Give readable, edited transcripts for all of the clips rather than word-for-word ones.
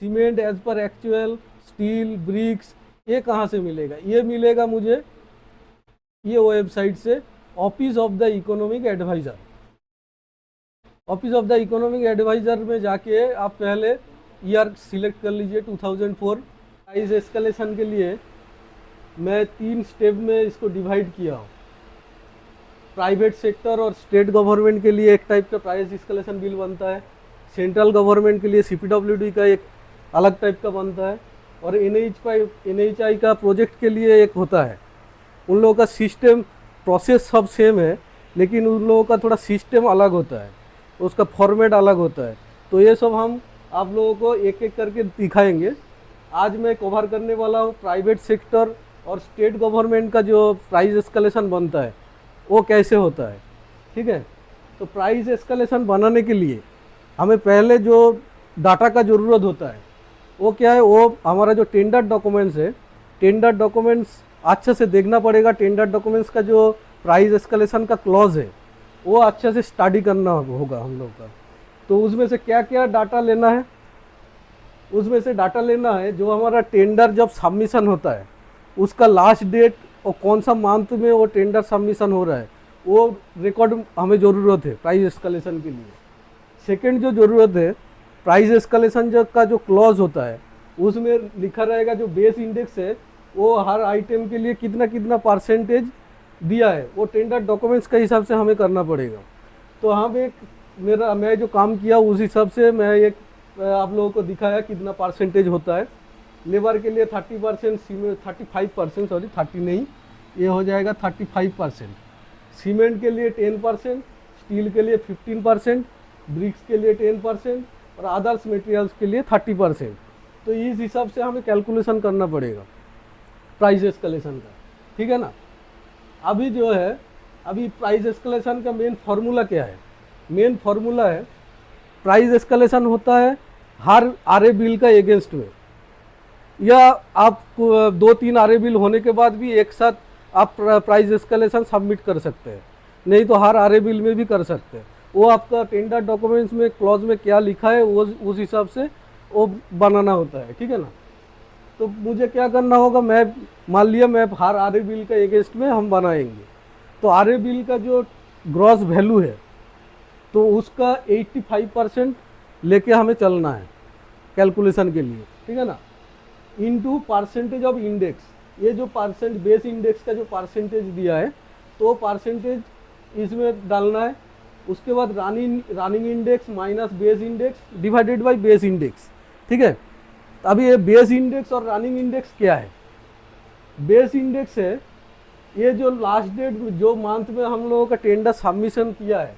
Cement as per actual, steel, bricks, ये कहाँ से मिलेगा? ये मिलेगा मुझे ये वेबसाइट से, office of the economic adviser. Office of the economic adviser में जाके आप पहले ईयर सिलेक्ट कर लीजिए 2004। प्राइस एस्केलेशन के लिए मैं 3 स्टेप में इसको डिवाइड किया हूँ। प्राइवेट सेक्टर और स्टेट गवर्नमेंट के लिए एक टाइप का प्राइस एस्केलेशन बिल बनता है, सेंट्रल गवर्नमेंट के लिए सीपीडब्ल्यूडी का एक अलग टाइप का बनता है, और एनएचआई का प्रोजेक्ट के लिए एक होता है। उन लोगों का सिस्टम प्रोसेस सब सेम है, लेकिन उन लोगों का थोड़ा सिस्टम अलग होता है, उसका फॉर्मेट अलग होता है। तो ये सब हम आप लोगों को एक एक करके दिखाएंगे। आज मैं कवर करने वाला हूँ प्राइवेट सेक्टर और स्टेट गवर्नमेंट का जो प्राइस एस्केलेशन बनता है वो कैसे होता है। ठीक है, तो प्राइस एस्केलेशन बनाने के लिए हमें पहले जो डाटा का ज़रूरत होता है वो क्या है, वो हमारा जो टेंडर डॉक्यूमेंट्स है, टेंडर डॉक्यूमेंट्स अच्छे से देखना पड़ेगा। टेंडर डॉक्यूमेंट्स का जो प्राइस एस्केलेशन का क्लॉज है वो अच्छे से स्टडी करना होगा हम लोग का। तो उसमें से क्या क्या डाटा लेना है, उसमें से डाटा लेना है जो हमारा टेंडर जब सबमिशन होता है उसका लास्ट डेट और कौन सा मंथ में वो टेंडर सबमिशन हो रहा है, वो रिकॉर्ड हमें ज़रूरत है प्राइस एस्केलेशन के लिए। सेकंड जो ज़रूरत है, प्राइस एस्केलेशन का जो क्लॉज होता है उसमें लिखा रहेगा जो बेस इंडेक्स है वो हर आइटम के लिए कितना कितना परसेंटेज दिया है, वो टेंडर डॉक्यूमेंट्स के हिसाब से हमें करना पड़ेगा। तो हम एक मैं जो काम किया उस हिसाब से मैं एक आप लोगों को दिखाया कितना परसेंटेज होता है। लेबर के लिए 30%, 35%, सॉरी 30 नहीं, ये हो जाएगा 35%। सीमेंट के लिए 10%, स्टील के लिए 15%, ब्रिक्स के लिए 10% और अदर्स मटेरियल्स के लिए 30%। तो इस हिसाब से हमें कैलकुलेशन करना पड़ेगा प्राइस एस्केलेशन का। ठीक है ना। अभी जो है, अभी प्राइस एस्केलेशन का मेन फार्मूला क्या है? मेन फार्मूला है, प्राइस एस्केलेशन होता है हर आरए बिल का एगेंस्ट में, या आप 2-3 आरए बिल होने के बाद भी एक साथ आप प्राइस एस्केलेशन सबमिट कर सकते हैं, नहीं तो हर आरए बिल में भी कर सकते हैं। वो आपका टेंडर डॉक्यूमेंट्स में क्लॉज में क्या लिखा है वो उस हिसाब से वो बनाना होता है। ठीक है ना। तो मुझे क्या करना होगा, मैं मान लिया मैं हर आरए बिल का एगेंस्ट में हम बनाएंगे, तो आरए बिल का जो ग्रॉस वैल्यू है तो उसका 85% लेके हमें चलना है कैलकुलेशन के लिए। ठीक है ना। इनटू परसेंटेज ऑफ इंडेक्स, ये जो बेस इंडेक्स का जो परसेंटेज दिया है तो परसेंटेज इसमें डालना है। उसके बाद running index minus base index divided by base index. ठीक है। अभी ये बेस इंडेक्स और रनिंग इंडेक्स क्या है? बेस इंडेक्स है ये जो लास्ट डेट जो मंथ में हम लोगों का टेंडर सबमिशन किया है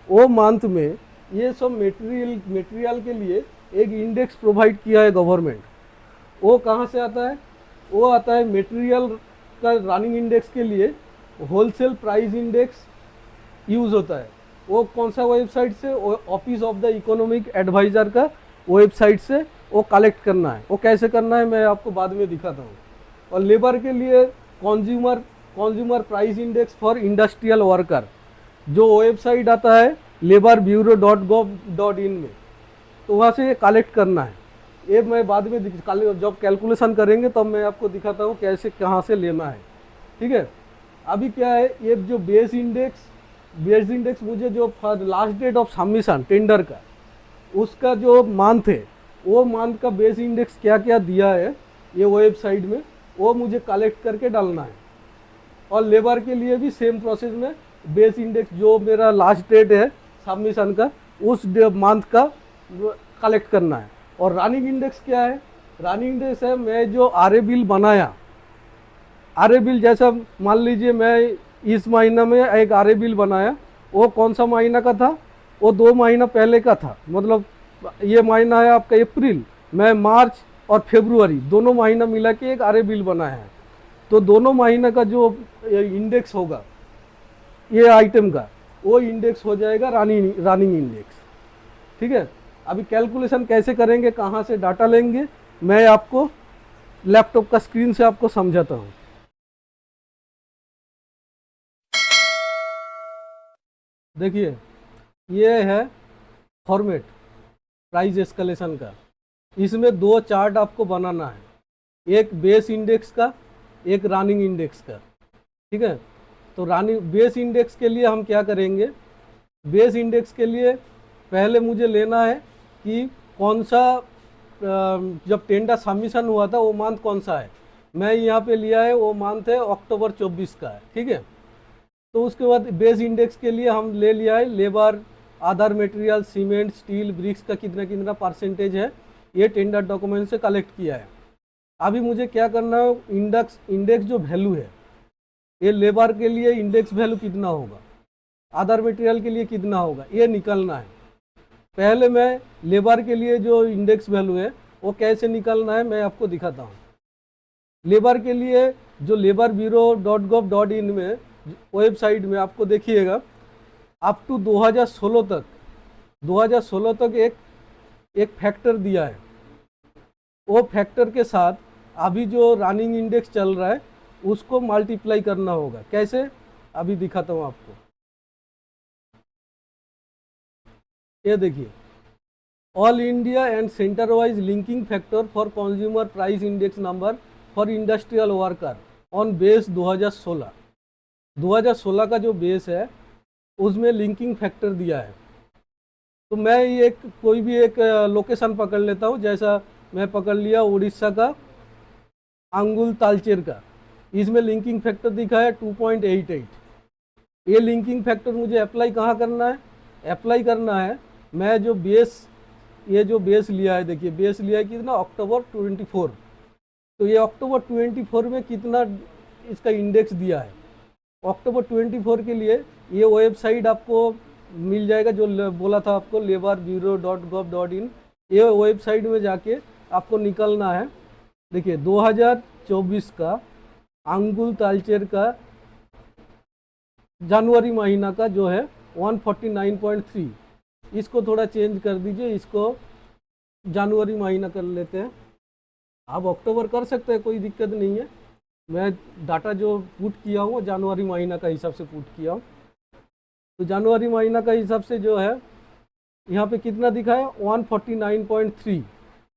वो मंथ में ये सब मटेरियल के लिए एक इंडेक्स प्रोवाइड किया है गवर्नमेंट। वो कहाँ से आता है? वो आता है मटेरियल का रनिंग इंडेक्स के लिए होलसेल प्राइस इंडेक्स यूज़ होता है। वो कौन सा वेबसाइट से? Office of the economic adviser का वेबसाइट से वो कलेक्ट करना है। वो कैसे करना है मैं आपको बाद में दिखाता हूँ। और लेबर के लिए consumer price index for industrial worker, जो वेबसाइट आता है laborbureau.gov.in में, तो वहाँ से ये कलेक्ट करना है। ये मैं बाद में जब कैलकुलेशन करेंगे तब मैं आपको दिखाता हूँ कैसे कहाँ से लेना है। ठीक है। अभी क्या है, ये जो बेस इंडेक्स मुझे जो last date of submission tender का उसका जो मंथ है वो मंथ का बेस इंडेक्स क्या क्या दिया है ये वेबसाइट में, वो मुझे कलेक्ट करके डालना है। और लेबर के लिए भी सेम प्रोसेस में बेस इंडेक्स जो मेरा लास्ट डेट है सबमिशन का उस मंथ का कलेक्ट करना है। और रनिंग इंडेक्स क्या है? रनिंग इंडेक्स है मैं जो आरए बिल बनाया, आरए बिल जैसा मान लीजिए मैं इस महीना में एक आरए बिल बनाया, वो कौन सा महीना का था? वो 2 महीना पहले का था। मतलब ये महीना है आपका अप्रैल, मैं मार्च और फरवरी दोनों महीना मिला के एक आरए बिल बनाया है। तो दोनों महीना का जो इंडेक्स होगा ये आइटम का, वो इंडेक्स हो जाएगा रनिंग इंडेक्स। ठीक है। अभी कैलकुलेशन कैसे करेंगे, कहाँ से डाटा लेंगे, मैं आपको लैपटॉप का स्क्रीन से आपको समझाता हूँ। देखिए ये है फॉर्मेट प्राइस एस्केलेशन का। इसमें दो चार्ट आपको बनाना है, एक बेस इंडेक्स का, एक रनिंग इंडेक्स का। ठीक है, तो रनिंग बेस इंडेक्स के लिए हम क्या करेंगे, बेस इंडेक्स के लिए पहले मुझे लेना है कि कौन सा जब टेंडर सबमिशन हुआ था वो मंथ कौन सा है। मैं यहाँ पे लिया है वो मंथ है अक्टूबर 24 का है। ठीक है, तो उसके बाद बेस इंडेक्स के लिए हम ले लिया है labour, other material, cement, steel, bricks का कितना कितना परसेंटेज है, ये टेंडर डॉक्यूमेंट से कलेक्ट किया है। अभी मुझे क्या करना है, इंडेक्स जो वैल्यू है, ये लेबर के लिए इंडेक्स वैल्यू कितना होगा, अदर मटेरियल के लिए कितना होगा, ये निकालना है। पहले मैं लेबर के लिए जो इंडेक्स वैल्यू है वो कैसे निकालना है मैं आपको दिखाता हूँ। लेबर के लिए जो laborbureau.gov.in में वेबसाइट में आपको देखिएगा अप टू 2016 तक एक फैक्टर दिया है। वो फैक्टर के साथ अभी जो रनिंग इंडेक्स चल रहा है उसको मल्टीप्लाई करना होगा। कैसे, अभी दिखाता हूँ आपको। ये देखिए, all India and centre wise linking factor for consumer price index number for industrial worker on base 2016 का जो बेस है उसमें लिंकिंग फैक्टर दिया है। तो मैं ये कोई भी एक लोकेशन पकड़ लेता हूँ, जैसा मैं पकड़ लिया उड़ीसा का अंगुल तालचेर का, इसमें लिंकिंग फैक्टर दिखा है 2.88। ये लिंकिंग फैक्टर मुझे अप्लाई कहाँ करना है, अप्लाई करना है मैं जो बेस, ये जो बेस लिया है, देखिए बेस लिया है कितना, अक्टूबर 24। तो ये अक्टूबर 24 में कितना इसका इंडेक्स दिया है, अक्टूबर 24 के लिए ये वेबसाइट आपको मिल जाएगा जो बोला था आपको, laborbureau.gov.in। ये वेबसाइट में जाके आपको निकलना है। देखिए 2024 का अंगुल तालचेर का जनवरी महीना का जो है 149.3, इसको थोड़ा चेंज कर दीजिए, इसको जनवरी महीना कर लेते हैं। आप अक्टूबर कर सकते हैं, कोई दिक्कत नहीं है। मैं डाटा जो पुट किया हूँ जनवरी महीना का हिसाब से पुट किया हूँ। तो जनवरी महीना का हिसाब से जो है यहाँ पे कितना दिखा है 149.3,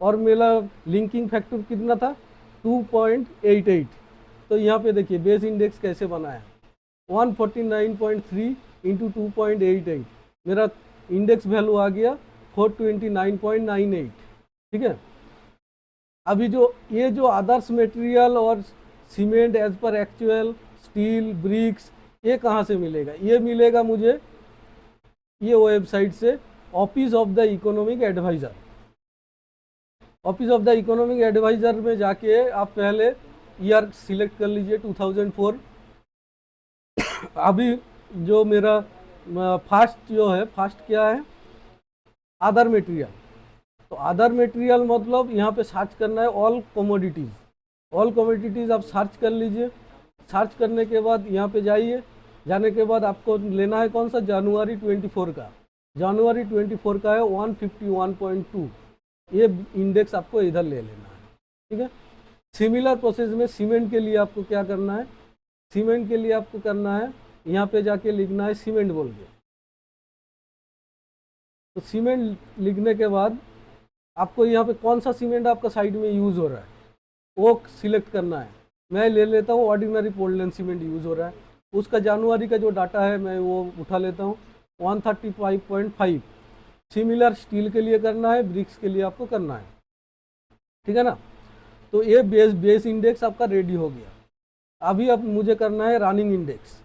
और मेरा लिंकिंग फैक्टर कितना था 2.88। तो यहाँ पे देखिए बेस इंडेक्स कैसे बना है, 149.3 इंटू 2.88, मेरा इंडेक्स वैल्यू आ गया 429.98। ठीक है, अभी जो ये जो अदर्स मटेरियल और cement as per actual, steel, bricks, ये कहाँ से मिलेगा, ये मिलेगा मुझे ये वेबसाइट से, office of the economic adviser. Office of the economic adviser में जाके आप पहले ईयर सिलेक्ट कर लीजिए 2004। अभी जो मेरा फर्स्ट जो है, फर्स्ट क्या है, अदर मटेरियल। तो अदर मटेरियल मतलब यहाँ पे सर्च करना है ऑल कमोडिटीज़। ऑल कमोडिटीज़ आप सर्च कर लीजिए। सर्च करने के बाद यहाँ पे जाइए, जाने के बाद आपको लेना है कौन सा, जनवरी 24 का। जनवरी 24 का है 151.2, ये इंडेक्स आपको इधर ले लेना है। ठीक है, सिमिलर प्रोसेस में सीमेंट के लिए आपको क्या करना है, सीमेंट के लिए आपको करना है यहाँ पे जाके लिखना है सीमेंट बोल के। तो सीमेंट लिखने के बाद आपको यहाँ पे कौन सा सीमेंट आपका साइड में यूज़ हो रहा है वो सिलेक्ट करना है। मैं ले लेता हूँ ऑर्डिनरी पोर्टलैंड सीमेंट यूज़ हो रहा है, उसका जनवरी का जो डाटा है मैं वो उठा लेता हूँ 135.5। सिमिलर स्टील के लिए करना है, ब्रिक्स के लिए आपको करना है। ठीक है ना, तो ये बेस इंडेक्स आपका रेडी हो गया। अभी अब मुझे करना है रनिंग इंडेक्स।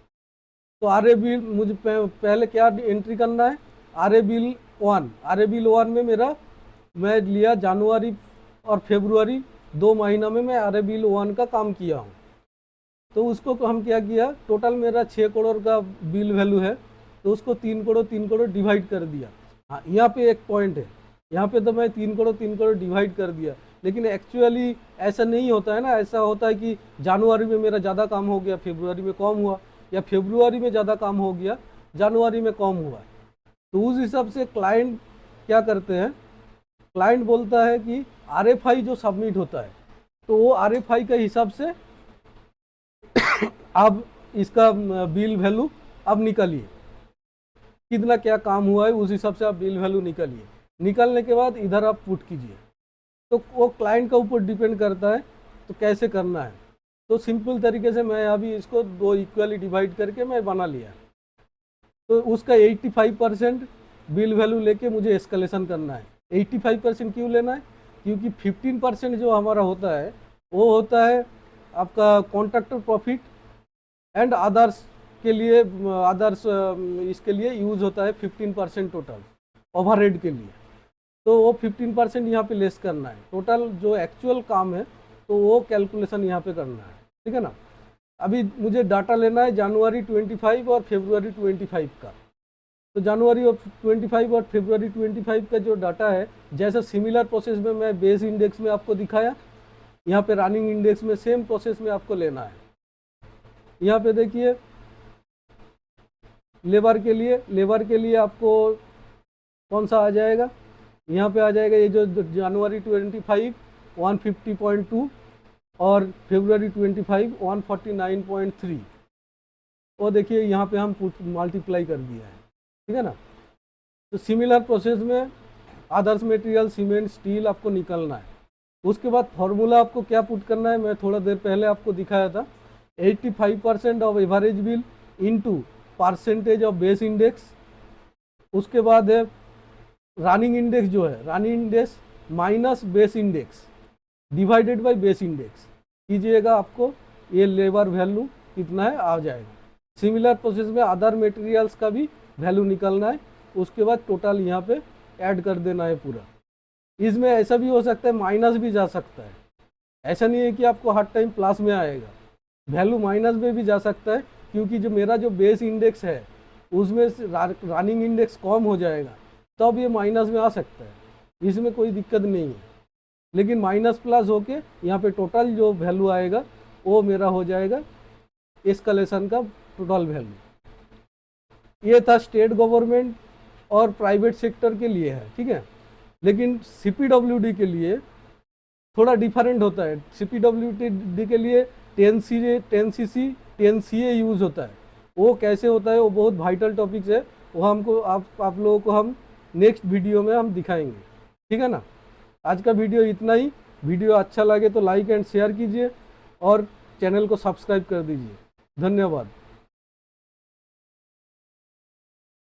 तो आरए बिल मुझे पहले क्या एंट्री करना है, आरए बिल 1। आरए बिल 1 में मेरा मैं लिया जनवरी और फरवरी 2 महीना में मैं आरए बिल 1 का काम किया हूँ। तो उसको हम क्या किया, टोटल मेरा 6 करोड़ का बिल वैल्यू है, तो उसको 3 करोड़ डिवाइड कर दिया। हाँ, यहाँ पे एक पॉइंट है, यहाँ पे तो मैं 3 करोड़ डिवाइड कर दिया, लेकिन एक्चुअली ऐसा नहीं होता है ना। ऐसा होता है कि जनवरी में मेरा ज़्यादा काम हो गया, फरवरी में कम हुआ, या फरवरी में ज़्यादा काम हो गया, जनवरी में कम हुआ। तो उस हिसाब से क्लाइंट क्या करते हैं, क्लाइंट बोलता है कि आरएफआई जो सबमिट होता है, तो वो आरएफआई के हिसाब से अब इसका बिल वैल्यू अब निकालिए, कितना क्या काम हुआ है उस हिसाब से आप बिल वैल्यू निकालिए। निकालने के बाद इधर आप पुट कीजिए। तो वो क्लाइंट का ऊपर डिपेंड करता है तो कैसे करना है। तो सिंपल तरीके से मैं अभी इसको 2 इक्वली डिवाइड करके मैं बना लिया। तो उसका 85% बिल वैल्यू लेके मुझे एस्केलेशन करना है। 85% क्यों लेना है? क्योंकि 15% जो हमारा होता है वो होता है आपका कॉन्ट्रैक्टर प्रॉफिट एंड अदर्स के लिए, अदर्स इसके लिए यूज़ होता है 15% टोटल ओवरहेड के लिए। तो वो 15% यहाँ पे लेस करना है। टोटल जो एक्चुअल काम है तो वो कैलकुलेशन यहाँ पे करना है, ठीक है ना। अभी मुझे डाटा लेना है जनवरी 25 और फरवरी 25 का। तो जनवरी और 25 और फरवरी 25 का जो डाटा है, जैसा सिमिलर प्रोसेस में मैं बेस इंडेक्स में आपको दिखाया, यहाँ पे रनिंग इंडेक्स में सेम प्रोसेस में आपको लेना है। यहाँ पे देखिए लेबर के लिए आपको कौन सा आ जाएगा, यहाँ पे आ जाएगा ये जो जनवरी 25 150.2 और फरवरी 25 149.3। वो देखिए यहाँ पे हम मल्टीप्लाई कर दिया है, ठीक है ना। तो सिमिलर प्रोसेस में अदर्स मटेरियल सीमेंट स्टील आपको निकलना है। उसके बाद फॉर्मूला आपको क्या पुट करना है, मैं थोड़ा देर पहले आपको दिखाया था। 85% of average bill into percentage of base index. उसके बाद है रनिंग इंडेक्स, जो है running index minus base index divided by base index कीजिएगा, आपको ये लेबर वैल्यू कितना है आ जाएगा। सिमिलर प्रोसेस में अदर मटेरियल्स का भी वैल्यू निकालना है। उसके बाद टोटल यहाँ पे ऐड कर देना है पूरा। इसमें ऐसा भी हो सकता है माइनस भी जा सकता है, ऐसा नहीं है कि आपको हर टाइम प्लस में आएगा, वैल्यू माइनस में भी जा सकता है। क्योंकि जो मेरा जो बेस इंडेक्स है उसमें रनिंग इंडेक्स कम हो जाएगा, तब ये माइनस में आ सकता है, इसमें कोई दिक्कत नहीं है। लेकिन माइनस प्लस होके यहाँ पे टोटल जो वैल्यू आएगा वो मेरा हो जाएगा एस्केलेशन का टोटल वैल्यू। ये था स्टेट गवर्नमेंट और प्राइवेट सेक्टर के लिए है, ठीक है। लेकिन सीपीडब्ल्यूडी के लिए थोड़ा डिफरेंट होता है। सीपीडब्ल्यूडी के लिए 10cc 10ca यूज़ होता है। वो कैसे होता है, वो बहुत वाइटल टॉपिक्स है, वो हमको आप लोगों को हम नेक्स्ट वीडियो में हम दिखाएंगे, ठीक है ना। आज का वीडियो इतना ही। वीडियो अच्छा लगे तो लाइक एंड शेयर कीजिए और चैनल को सब्सक्राइब कर दीजिए। धन्यवाद।